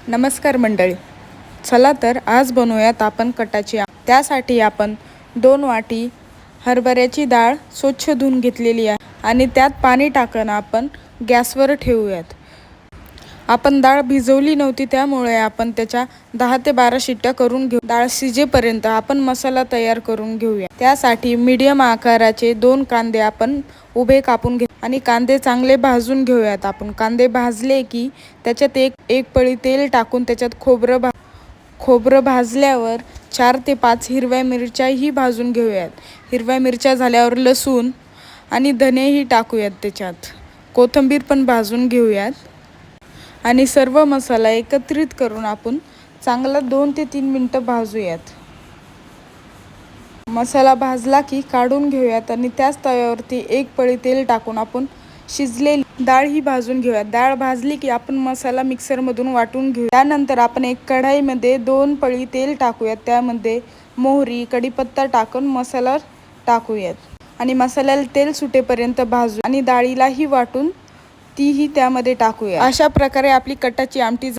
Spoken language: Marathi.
नमस्कार मंडळी, चला तर आज बनवूयात आपण कटाची आमटी। त्यासाठी आपण 2 वाटी हरभऱ्याची डाळ स्वच्छ धुवून घेतलेली आहे आणि त्यात पाणी टाकून आपण गॅसवर ठेवूयात। आपण डाळ भिजवली नव्हती त्यामुळे आपण त्याच्या 10 ते 12 शिट्ट्या करून घेऊ। डाळ शिजेपर्यंत आपण मसाला तयार करून घेऊया। त्यासाठी मीडियम आकाराचे 2 कांदे आपण उभे कापून घेऊ आणि कांदे चांगले भाजून घेऊयात। आपण कांदे भाजले की त्याच्यात एक पळी तेल टाकून त्याच्यात खोबरं भाजल्यावर 4 ते 5 हिरव्या मिरच्याही भाजून घेऊयात। हिरव्या मिरच्या झाल्यावर लसूण आणि धनेही टाकूयात। त्याच्यात कोथिंबीर पण भाजून घेऊयात आणि सर्व मसाला एकत्रित करून आपण चांगला 2 ते 3 मिनिटं भाजूयात। मसाला भाजला की काढून घेऊयात आणि त्याच तव्यावरती एक पळी तेल टाकून आपण शिजलेली डाळ ही भाजून घेऊयात। डाळ भाजली की आपण मसाला मिक्सरमधून वाटून घेऊ। त्यानंतर आपण एक कढईमध्ये 2 पळी तेल टाकूयात। त्यामध्ये मोहरी, कढीपत्ता टाकून मसाला टाकूयात आणि मसाल्याला तेल सुटेपर्यंत भाजू आणि डाळीलाही वाटून तीही त्यामध्ये टाकूया। अशा प्रकारे आपली कटाची आमटी